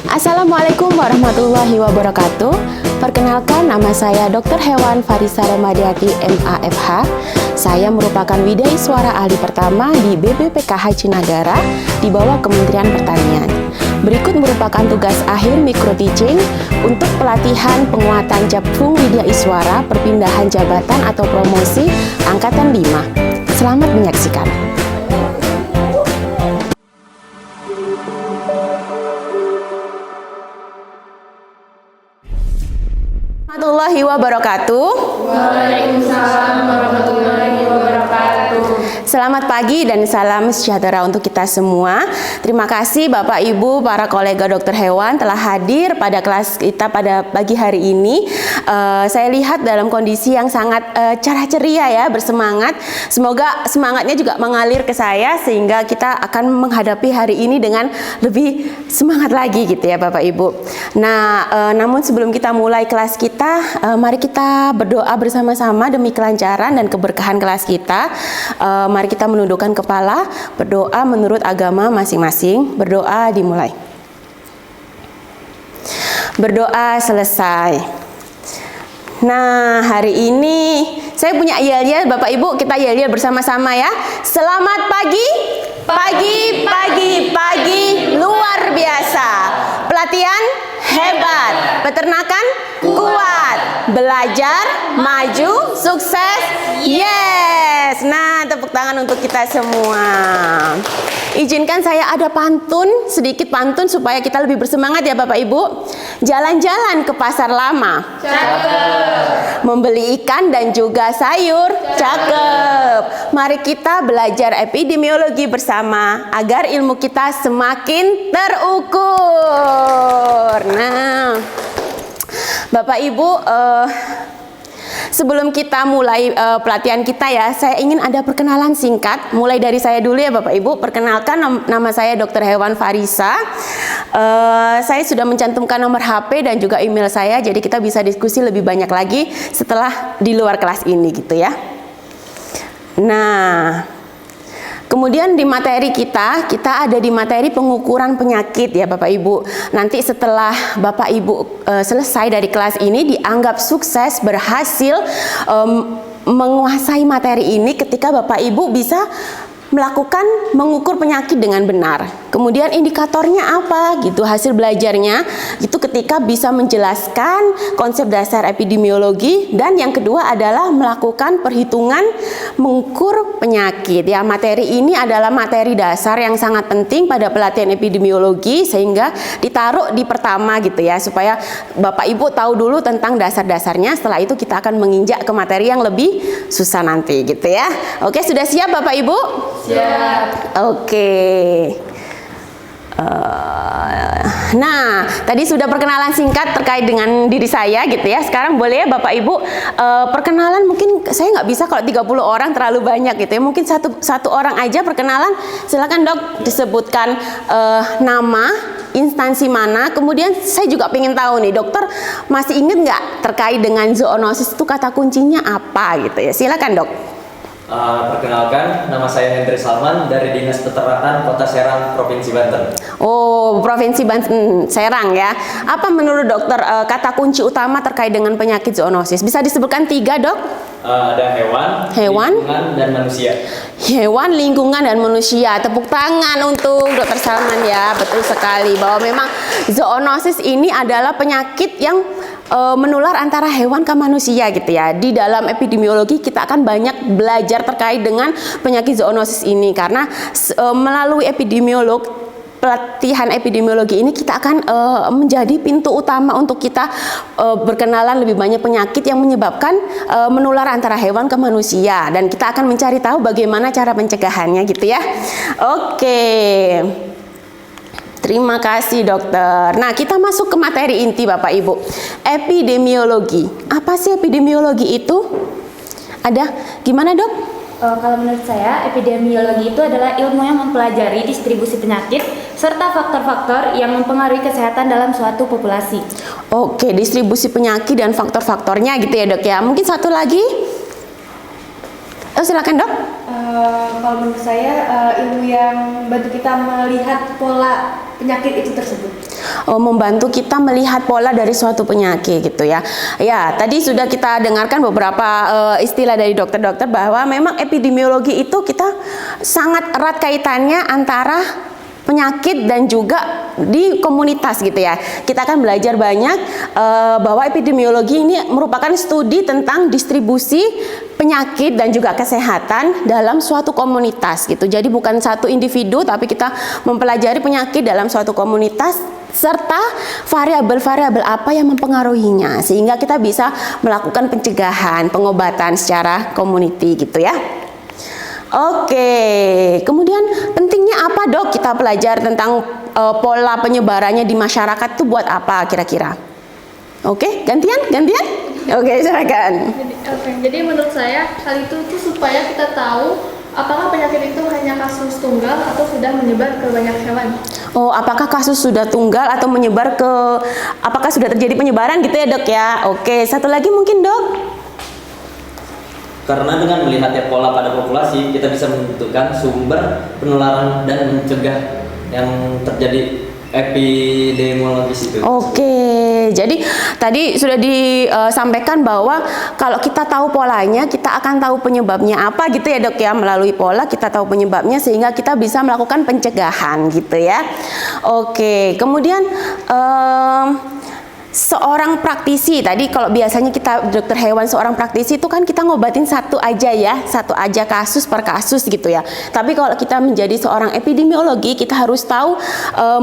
Assalamualaikum warahmatullahi wabarakatuh. Perkenalkan, nama saya Dr. Hewan Farisa Ramadiati, MAFH. Saya merupakan Widaiswara ahli pertama di BPPKH Cinagara di bawah Kementerian Pertanian. Berikut merupakan tugas akhir micro teaching untuk pelatihan penguatan Japfung Widaiswara perpindahan jabatan atau promosi Angkatan 5. Selamat menyaksikan. Warahmatullahi wabarakatuh. Waalaikumsalam warahmatullahi wabarakatuh. Selamat pagi dan salam sejahtera untuk kita semua. Terima kasih Bapak Ibu, para kolega dokter hewan telah hadir pada kelas kita pada pagi hari ini. Saya lihat dalam kondisi yang sangat cerah ceria ya, bersemangat. Semoga semangatnya juga mengalir ke saya sehingga kita akan menghadapi hari ini dengan lebih semangat lagi gitu ya Bapak Ibu. Nah, namun sebelum kita mulai kelas kita, mari kita berdoa bersama-sama demi kelancaran dan keberkahan kelas kita. Mari kita menundukkan kepala, berdoa menurut agama masing-masing. Berdoa dimulai. Berdoa selesai. Nah, hari ini saya punya yel-yel, Bapak Ibu, kita yel-yel bersama-sama ya. Selamat pagi, pagi, pagi, pagi, luar biasa. Pelatihan hebat, peternakan kuat, belajar, maju, sukses, yes. Nah, tepuk tangan untuk kita semua. Izinkan saya ada pantun, sedikit pantun supaya kita lebih bersemangat ya Bapak Ibu. Jalan-jalan ke pasar lama, Cakep. membeli ikan dan juga sayur, cakep. Mari kita belajar epidemiologi bersama agar ilmu kita semakin terukur. Nah, Bapak Ibu, sebelum kita mulai pelatihan kita ya, saya ingin ada perkenalan singkat. Mulai dari saya dulu ya Bapak Ibu. Perkenalkan, nama saya Dr. Hewan Farisa. Saya sudah mencantumkan nomor HP dan juga email saya, jadi kita bisa diskusi lebih banyak lagi setelah di luar kelas ini gitu ya. Nah, kemudian di materi kita ada di materi pengukuran penyakit ya Bapak Ibu. Nanti setelah Bapak Ibu selesai dari kelas ini dianggap sukses, berhasil menguasai materi ini ketika Bapak Ibu bisa melakukan mengukur penyakit dengan benar. Kemudian indikatornya apa gitu, hasil belajarnya itu ketika bisa menjelaskan konsep dasar epidemiologi, dan yang kedua adalah melakukan perhitungan mengukur penyakit ya. Materi ini adalah materi dasar yang sangat penting pada pelatihan epidemiologi sehingga ditaruh di pertama gitu ya, supaya Bapak Ibu tahu dulu tentang dasar-dasarnya. Setelah itu kita akan menginjak ke materi yang lebih susah nanti gitu ya. Oke, sudah siap Bapak Ibu? Siap. Oke. Nah, tadi sudah perkenalan singkat terkait dengan diri saya gitu ya. Sekarang boleh ya Bapak Ibu perkenalan, mungkin saya nggak bisa kalau 30 orang terlalu banyak gitu ya. Mungkin satu orang aja perkenalan. Silakan Dok, disebutkan nama, instansi mana. Kemudian saya juga pengen tahu nih, dokter masih ingat nggak terkait dengan zoonosis itu kata kuncinya apa gitu ya. Silakan Dok. Perkenalkan, nama saya Hendri Salman dari Dinas Peternakan Kota Serang, Provinsi Banten. Oh, Provinsi Banten, Serang ya. Apa menurut dokter kata kunci utama terkait dengan penyakit zoonosis? Bisa disebutkan 3 Dok? Ada hewan, lingkungan, dan manusia. Hewan, lingkungan, dan manusia. Tepuk tangan untuk Dokter Salman ya. Betul sekali bahwa memang zoonosis ini adalah penyakit yang menular antara hewan ke manusia gitu ya. Di dalam epidemiologi kita akan banyak belajar terkait dengan penyakit zoonosis ini, karena melalui pelatihan epidemiologi ini kita akan menjadi pintu utama untuk kita berkenalan lebih banyak penyakit yang menyebabkan menular antara hewan ke manusia, dan kita akan mencari tahu bagaimana cara pencegahannya gitu ya. Oke. Terima kasih dokter. Nah, kita masuk ke materi inti Bapak Ibu. Epidemiologi. Apa sih epidemiologi itu? Ada? Gimana Dok? Kalau menurut saya, epidemiologi itu adalah ilmu yang mempelajari distribusi penyakit serta faktor-faktor yang mempengaruhi kesehatan dalam suatu populasi. Oke, distribusi penyakit dan faktor-faktornya gitu ya Dok ya. Mungkin satu lagi? Silakan Dok. Kalau menurut saya ilmu yang bantu kita melihat pola penyakit itu tersebut. Membantu kita melihat pola dari suatu penyakit gitu ya. Ya, tadi sudah kita dengarkan beberapa istilah dari dokter-dokter bahwa memang epidemiologi itu kita sangat erat kaitannya antara penyakit dan juga di komunitas gitu ya. Kita akan belajar banyak bahwa epidemiologi ini merupakan studi tentang distribusi penyakit dan juga kesehatan dalam suatu komunitas gitu. Jadi bukan satu individu, tapi kita mempelajari penyakit dalam suatu komunitas serta variabel-variabel apa yang mempengaruhinya sehingga kita bisa melakukan pencegahan, pengobatan secara community gitu ya. Oke, kemudian pentingnya apa dok kita belajar tentang pola penyebarannya di masyarakat itu buat apa kira-kira? Oke, gantian? Oke, silakan. Jadi menurut saya hal itu tuh supaya kita tahu apakah penyakit itu hanya kasus tunggal atau sudah menyebar ke banyak hewan. Oh, apakah kasus sudah tunggal atau menyebar ke, apakah sudah terjadi penyebaran gitu ya dok ya? Oke, satu lagi mungkin dok. Karena dengan melihatnya pola pada populasi, kita bisa menentukan sumber penularan dan mencegah yang terjadi epidemiologis itu. Oke, jadi tadi sudah disampaikan bahwa kalau kita tahu polanya, kita akan tahu penyebabnya apa gitu ya dok ya. Melalui pola kita tahu penyebabnya sehingga kita bisa melakukan pencegahan gitu ya. Oke, kemudian seorang praktisi tadi kalau biasanya kita dokter hewan seorang praktisi itu kan kita ngobatin satu aja kasus per kasus gitu ya. Tapi kalau kita menjadi seorang epidemiologi kita harus tahu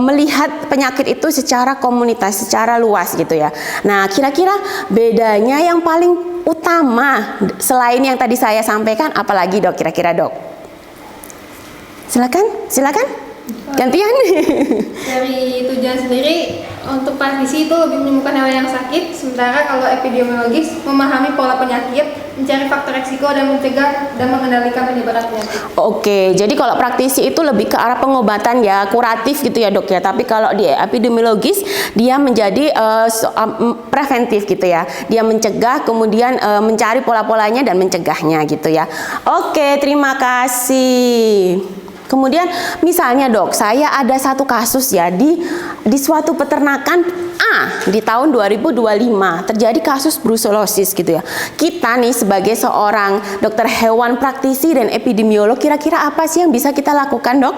melihat penyakit itu secara komunitas, secara luas gitu ya. Nah kira-kira bedanya yang paling utama selain yang tadi saya sampaikan apalagi dok kira-kira dok? Silakan. Gantian. Dari tujuan sendiri untuk praktisi itu lebih menemukan hewan yang sakit, sementara kalau epidemiologis memahami pola penyakit, mencari faktor resiko dan mencegah dan mengendalikan penyebaran penyakit. Oke, jadi kalau praktisi itu lebih ke arah pengobatan ya, kuratif gitu ya dok ya. Tapi kalau di epidemiologis dia menjadi preventif gitu ya. Dia mencegah kemudian mencari pola-polanya dan mencegahnya gitu ya. Oke, terima kasih. Kemudian misalnya dok, saya ada satu kasus ya di suatu peternakan di tahun 2025 terjadi kasus brusellosis gitu ya. Kita nih sebagai seorang dokter hewan praktisi dan epidemiolog kira-kira apa sih yang bisa kita lakukan dok?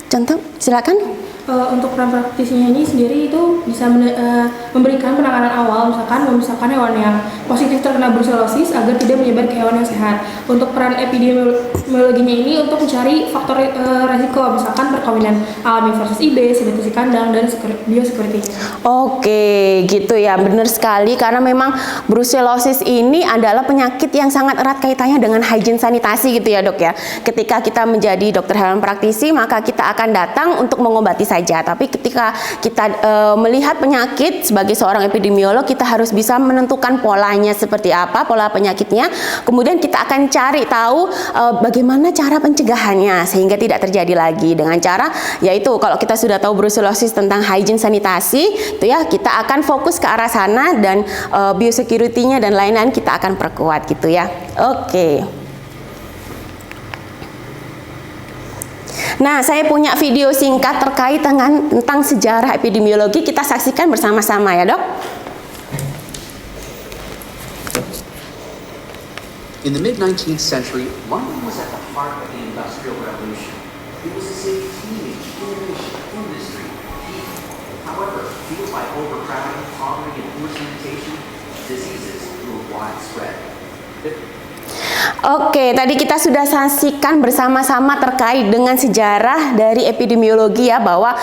Contoh, silakan. Untuk peran praktisinya ini sendiri itu bisa memberikan penanganan awal, misalkan memisahkan hewan yang positif terkena brusellosis agar tidak menyebar ke hewan yang sehat. Untuk peran epidemiologinya ini untuk mencari faktor resiko, misalkan perkawinan alami versus IB, sedentasi kandang, dan biosecurity. Oke, gitu ya, benar sekali karena memang brusellosis ini adalah penyakit yang sangat erat kaitannya dengan hygiene sanitasi gitu ya dok ya. Ketika kita menjadi dokter hewan praktisi maka kita akan datang untuk mengobati saja. Tapi ketika kita melihat penyakit sebagai seorang epidemiolog kita harus bisa menentukan polanya seperti apa, pola penyakitnya. Kemudian kita akan cari tahu bagaimana cara pencegahannya sehingga tidak terjadi lagi dengan cara yaitu kalau kita sudah tahu brusellosis tentang hygiene sanitasi itu ya kita akan fokus ke arah sana dan biosecurity-nya dan lain-lain kita akan perkuat gitu ya. Oke. Nah, saya punya video singkat terkait tentang sejarah epidemiologi. Kita saksikan bersama-sama ya, Dok. In the mid-19th century, London was at the heart of the Industrial Revolution. It was a city teeming with innovation, industry, people. However, fueled by overcrowding, poverty, and poor sanitation, diseases grew widespread. Oke, tadi kita sudah saksikan bersama-sama terkait dengan sejarah dari epidemiologi ya bahwa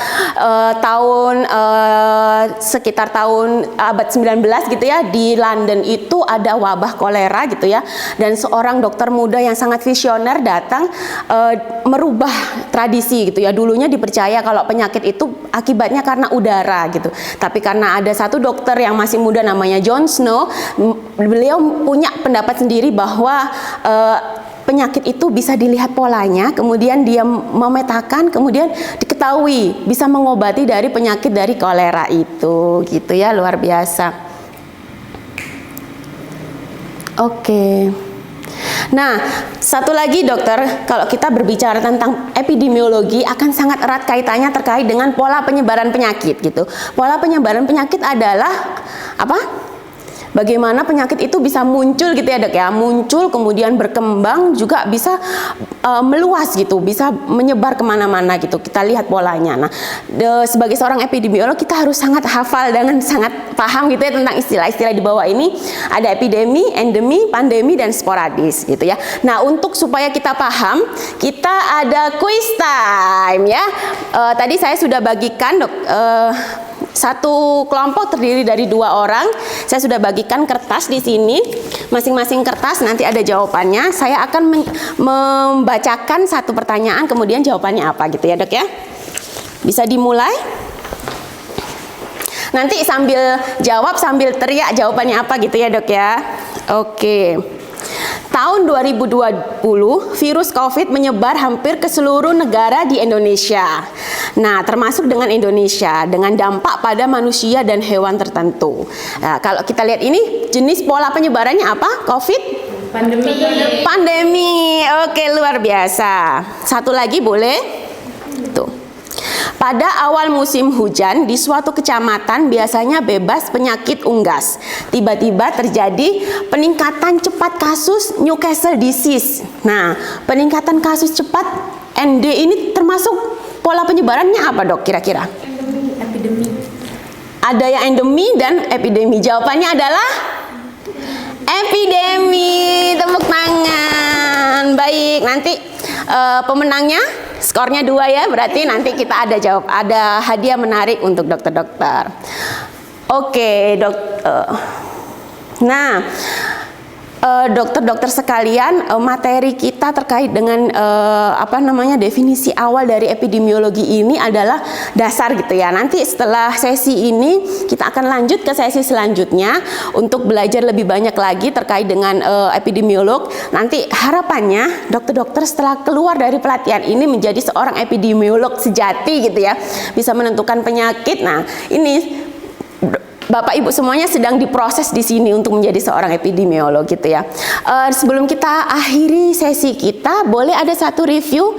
sekitar tahun abad 19 gitu ya di London itu ada wabah kolera gitu ya dan seorang dokter muda yang sangat visioner datang merubah tradisi gitu ya. Dulunya dipercaya kalau penyakit itu akibatnya karena udara gitu. Tapi karena ada satu dokter yang masih muda namanya John Snow, beliau punya pendapat sendiri bahwa penyakit itu bisa dilihat polanya, kemudian dia memetakan, kemudian diketahui bisa mengobati dari penyakit dari kolera itu, gitu ya, luar biasa. Oke. Nah, satu lagi dokter, kalau kita berbicara tentang epidemiologi akan sangat erat kaitannya terkait dengan pola penyebaran penyakit gitu. Pola penyebaran penyakit adalah apa? Bagaimana penyakit itu bisa muncul gitu ya dok ya, muncul kemudian berkembang juga bisa meluas gitu, bisa menyebar kemana-mana gitu. Kita lihat polanya. Nah, sebagai seorang epidemiolog kita harus sangat hafal dan sangat paham gitu ya tentang istilah-istilah di bawah ini. Ada epidemi, endemi, pandemi, dan sporadis gitu ya. Nah, untuk supaya kita paham, kita ada quiz time ya. Tadi saya sudah bagikan dok. Satu kelompok terdiri dari 2 orang. Saya sudah bagikan kertas di sini. Masing-masing kertas nanti ada jawabannya. Saya akan membacakan satu pertanyaan, kemudian jawabannya apa gitu ya dok ya. Bisa dimulai. Nanti sambil jawab sambil teriak jawabannya apa gitu ya dok ya. Oke. Tahun 2020, virus COVID menyebar hampir ke seluruh negara di Indonesia. Nah, termasuk dengan Indonesia, dengan dampak pada manusia dan hewan tertentu. Nah, kalau kita lihat ini, jenis pola penyebarannya apa? COVID? Pandemi. Oke, luar biasa. Satu lagi boleh? Tuh. Pada awal musim hujan di suatu kecamatan biasanya bebas penyakit unggas. Tiba-tiba terjadi peningkatan cepat kasus Newcastle disease. Nah, peningkatan kasus cepat ND ini termasuk pola penyebarannya apa dok kira-kira? Epidemi. Ada yang endemi dan epidemi. Jawabannya adalah epidemi. Tepuk tangan. Baik, nanti pemenangnya skornya 2 ya, berarti nanti kita ada hadiah menarik untuk dokter-dokter. Oke, nah, dokter-dokter sekalian, materi kita terkait dengan definisi awal dari epidemiologi ini adalah dasar gitu ya. Nanti setelah sesi ini kita akan lanjut ke sesi selanjutnya untuk belajar lebih banyak lagi terkait dengan epidemiolog. Nanti harapannya dokter-dokter setelah keluar dari pelatihan ini menjadi seorang epidemiolog sejati gitu ya, bisa menentukan penyakit. Nah, ini Bapak Ibu semuanya sedang diproses di sini untuk menjadi seorang epidemiolog gitu ya. Sebelum kita akhiri sesi kita, boleh ada satu review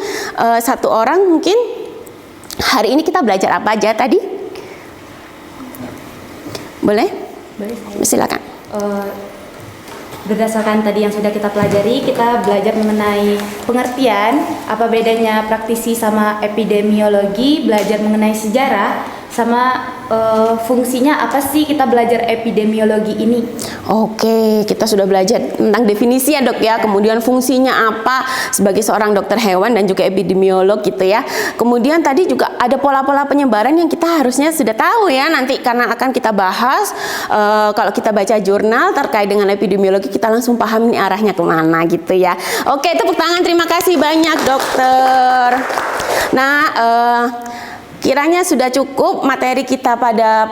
satu orang mungkin. Hari ini kita belajar apa aja tadi? Boleh? Boleh. Silakan. Berdasarkan tadi yang sudah kita pelajari, kita belajar mengenai pengertian, apa bedanya praktisi sama epidemiologi, belajar mengenai sejarah, sama fungsinya apa sih kita belajar epidemiologi ini. Oke, kita sudah belajar tentang definisi ya dok ya, kemudian fungsinya apa sebagai seorang dokter hewan dan juga epidemiolog gitu ya. Kemudian tadi juga ada pola-pola penyebaran yang kita harusnya sudah tahu ya, nanti karena akan kita bahas kalau kita baca jurnal terkait dengan epidemiologi kita langsung paham ini arahnya kemana gitu ya. Oke, tepuk tangan, terima kasih banyak dokter. Nah, kiranya sudah cukup materi kita pada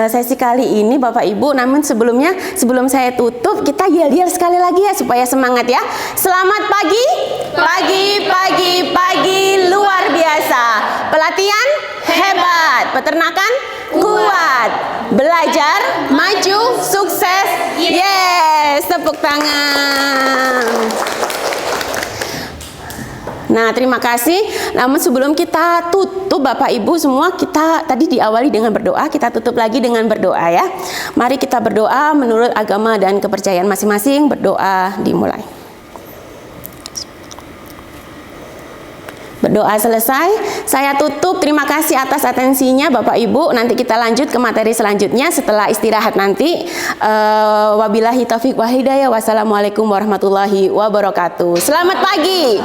sesi kali ini Bapak Ibu. Namun sebelum saya tutup, kita yel-yel sekali lagi ya supaya semangat ya. Selamat pagi, pagi luar biasa. Pelatihan hebat, peternakan kuat, belajar maju sukses. Yes, tepuk tangan. Nah, terima kasih. Namun sebelum kita tutup Bapak Ibu semua, kita tadi diawali dengan berdoa, kita tutup lagi dengan berdoa ya. Mari kita berdoa menurut agama dan kepercayaan masing-masing. Berdoa dimulai. Berdoa selesai, saya tutup. Terima kasih atas atensinya Bapak Ibu. Nanti kita lanjut ke materi selanjutnya setelah istirahat nanti. Wabillahi taufiq wa hidayah. Wassalamualaikum warahmatullahi wabarakatuh. Selamat pagi.